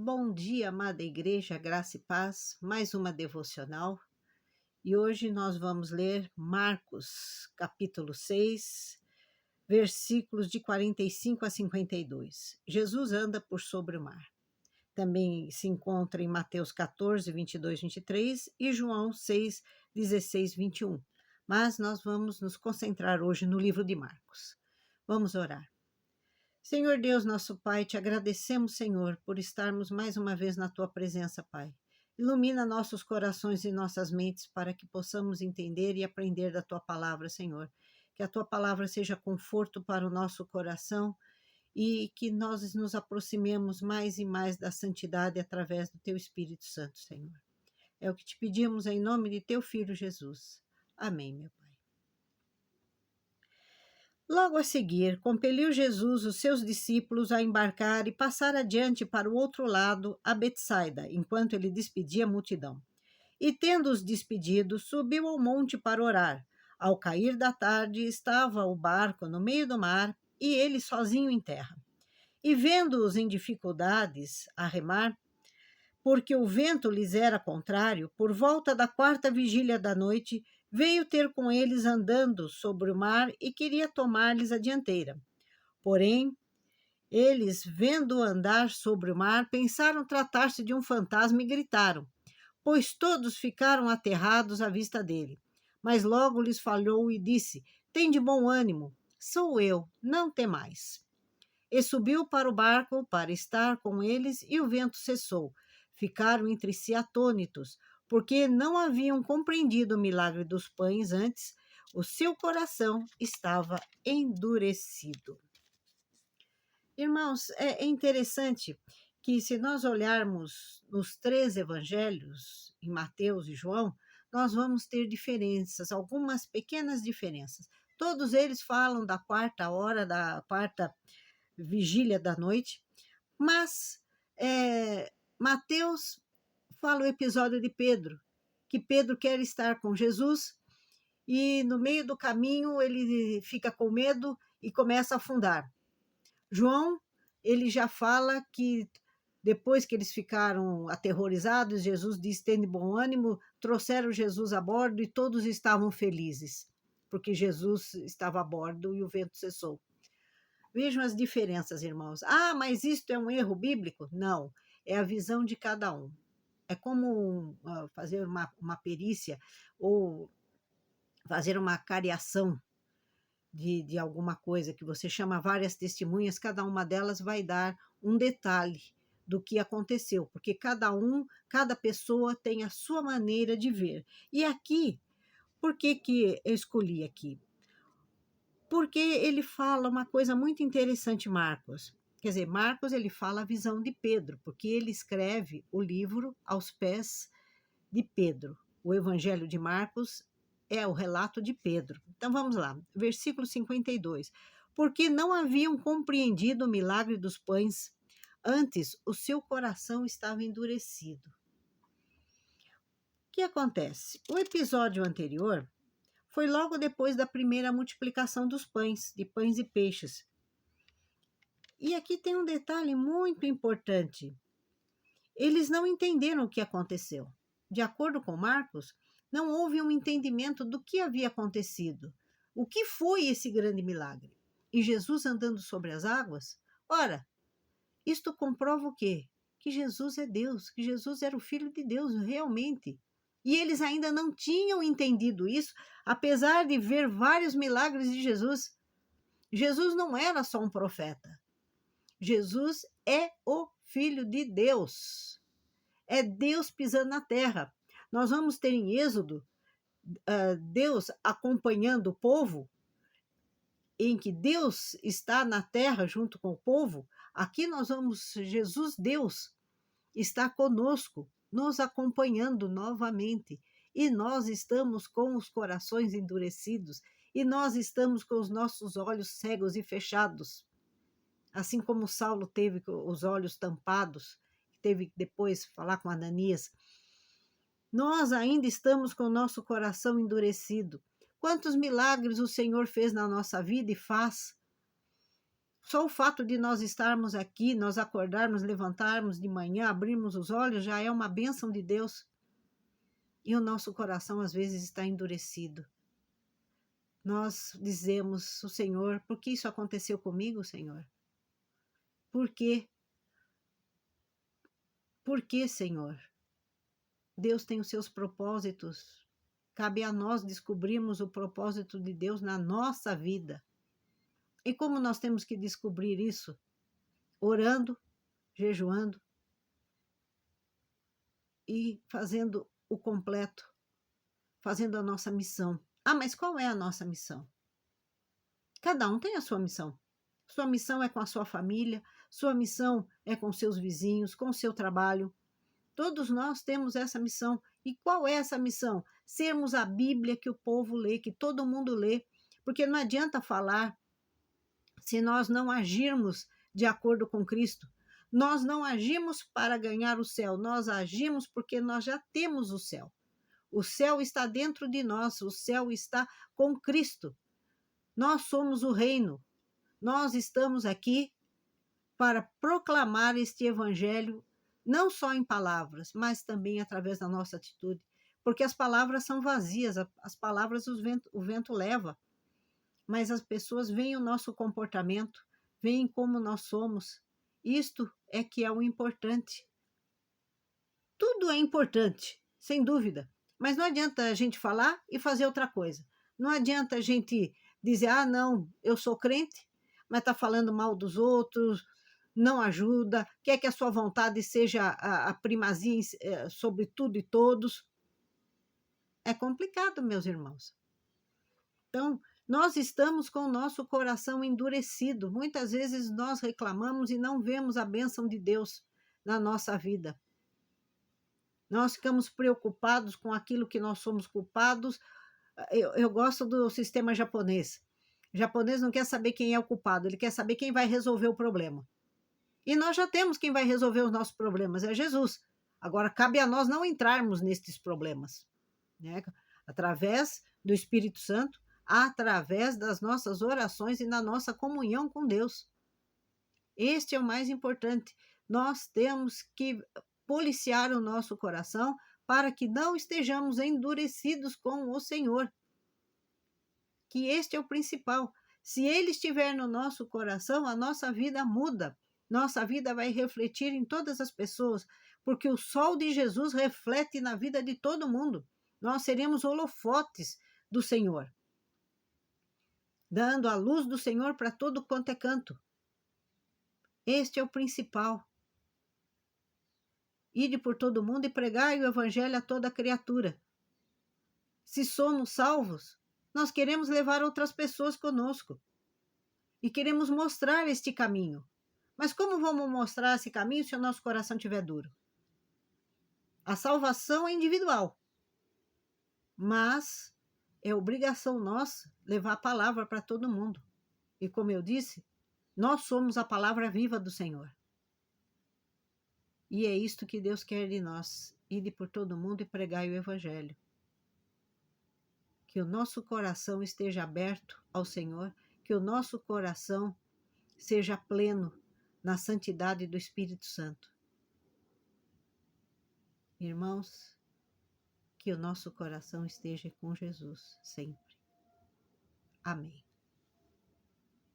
Bom dia, amada Igreja, graça e paz, mais uma devocional. E hoje nós vamos ler Marcos, capítulo 6, versículos de 45 a 52. Jesus anda por sobre o mar. Também se encontra em Mateus 14, 22, 23 e João 6, 16, 21. Mas nós vamos nos concentrar hoje no livro de Marcos. Vamos orar. Senhor Deus, nosso Pai, te agradecemos, Senhor, por estarmos mais uma vez na tua presença, Pai. Ilumina nossos corações e nossas mentes para que possamos entender e aprender da tua palavra, Senhor. Que a tua palavra seja conforto para o nosso coração e que nós nos aproximemos mais e mais da santidade através do teu Espírito Santo, Senhor. É o que te pedimos em nome de teu Filho Jesus. Amém, meu Pai. Logo a seguir, compeliu Jesus os seus discípulos a embarcar e passar adiante para o outro lado, a Betsaida, enquanto ele despedia a multidão. E, tendo-os despedido, subiu ao monte para orar. Ao cair da tarde, estava o barco no meio do mar e ele sozinho em terra. E, vendo-os em dificuldades a remar, porque o vento lhes era contrário, por volta da 4ª vigília da noite, veio ter com eles andando sobre o mar e queria tomar-lhes a dianteira. Porém, eles, vendo-o andar sobre o mar, pensaram tratar-se de um fantasma e gritaram, pois todos ficaram aterrados à vista dele. Mas logo lhes falou e disse, tende bom ânimo, sou eu, não temais. E subiu para o barco para estar com eles e o vento cessou. Ficaram entre si atônitos, porque não haviam compreendido o milagre dos pães antes, o seu coração estava endurecido. Irmãos, é interessante que se nós olharmos nos 3 evangelhos, em Mateus e João, nós vamos ter diferenças, algumas pequenas diferenças. Todos eles falam da 4ª hora, da 4ª vigília da noite, mas Mateus fala o episódio de Pedro, que Pedro quer estar com Jesus e no meio do caminho ele fica com medo e começa a afundar. João, ele já fala que depois que eles ficaram aterrorizados, Jesus diz, tende bom ânimo, trouxeram Jesus a bordo e todos estavam felizes, porque Jesus estava a bordo e o vento cessou. Vejam as diferenças, irmãos. Ah, mas isto é um erro bíblico? Não, é a visão de cada um. É como fazer uma perícia ou fazer uma cariação de alguma coisa que você chama várias testemunhas, cada uma delas vai dar um detalhe do que aconteceu, porque cada pessoa tem a sua maneira de ver. E aqui, por que eu escolhi aqui? Porque ele fala uma coisa muito interessante, Marcos. Quer dizer, Marcos ele fala a visão de Pedro, porque ele escreve o livro aos pés de Pedro. O Evangelho de Marcos é o relato de Pedro. Então vamos lá, versículo 52. Porque não haviam compreendido o milagre dos pães, antes o seu coração estava endurecido. O que acontece? O episódio anterior foi logo depois da primeira multiplicação dos pães, de pães e peixes. E aqui tem um detalhe muito importante. Eles não entenderam o que aconteceu. De acordo com Marcos, não houve um entendimento do que havia acontecido. O que foi esse grande milagre? E Jesus andando sobre as águas? Ora, isto comprova o quê? Que Jesus é Deus, que Jesus era o Filho de Deus, realmente. E eles ainda não tinham entendido isso, apesar de ver vários milagres de Jesus. Jesus não era só um profeta. Jesus é o Filho de Deus. É Deus pisando na terra. Nós vamos ter em Êxodo Deus acompanhando o povo, em que Deus está na terra junto com o povo. Aqui nós vamos, Jesus, Deus, está conosco, nos acompanhando novamente. E nós estamos com os corações endurecidos, e nós estamos com os nossos olhos cegos e fechados. Assim como Saulo teve os olhos tampados, teve que depois falar com Ananias. Nós ainda estamos com o nosso coração endurecido. Quantos milagres o Senhor fez na nossa vida e faz? Só o fato de nós estarmos aqui, nós acordarmos, levantarmos de manhã, abrirmos os olhos, já é uma bênção de Deus. E o nosso coração às vezes está endurecido. Nós dizemos, o Senhor, por que isso aconteceu comigo, Senhor? Por quê? Por que, Senhor? Deus tem os seus propósitos. Cabe a nós descobrirmos o propósito de Deus na nossa vida. E como nós temos que descobrir isso? Orando, jejuando e fazendo o completo, fazendo a nossa missão. Ah, mas qual é a nossa missão? Cada um tem a sua missão. Sua missão é com a sua família, sua missão é com seus vizinhos, com o seu trabalho. Todos nós temos essa missão. E qual é essa missão? Sermos a Bíblia que o povo lê, que todo mundo lê. Porque não adianta falar se nós não agirmos de acordo com Cristo. Nós não agimos para ganhar o céu, nós agimos porque nós já temos o céu. O céu está dentro de nós, o céu está com Cristo. Nós somos o reino. Nós estamos aqui para proclamar este evangelho, não só em palavras, mas também através da nossa atitude. Porque as palavras são vazias, as palavras o vento leva. Mas as pessoas veem o nosso comportamento, veem como nós somos. Isto é que é o importante. Tudo é importante, sem dúvida. Mas não adianta a gente falar e fazer outra coisa. Não adianta a gente dizer, ah, não, eu sou crente, mas está falando mal dos outros, não ajuda, quer que a sua vontade seja a primazia sobre tudo e todos. É complicado, meus irmãos. Então, nós estamos com o nosso coração endurecido. Muitas vezes nós reclamamos e não vemos a bênção de Deus na nossa vida. Nós ficamos preocupados com aquilo que nós somos culpados. Eu gosto do sistema japonês. O japonês não quer saber quem é o culpado, ele quer saber quem vai resolver o problema. E nós já temos quem vai resolver os nossos problemas, é Jesus. Agora, cabe a nós não entrarmos nestes problemas, né? Através do Espírito Santo, através das nossas orações e na nossa comunhão com Deus. Este é o mais importante. Nós temos que policiar o nosso coração para que não estejamos endurecidos com o Senhor. Que este é o principal. Se Ele estiver no nosso coração, a nossa vida muda. Nossa vida vai refletir em todas as pessoas, porque o sol de Jesus reflete na vida de todo mundo. Nós seremos holofotes do Senhor, dando a luz do Senhor para todo quanto é canto. Este é o principal. Ide por todo mundo e pregai o evangelho a toda criatura. Se somos salvos, nós queremos levar outras pessoas conosco e queremos mostrar este caminho. Mas como vamos mostrar esse caminho se o nosso coração estiver duro? A salvação é individual, mas é obrigação nossa levar a palavra para todo mundo. E como eu disse, nós somos a palavra viva do Senhor. E é isto que Deus quer de nós, ide por todo mundo e pregai o evangelho. Que o nosso coração esteja aberto ao Senhor, que o nosso coração seja pleno na santidade do Espírito Santo. Irmãos, que o nosso coração esteja com Jesus sempre. Amém.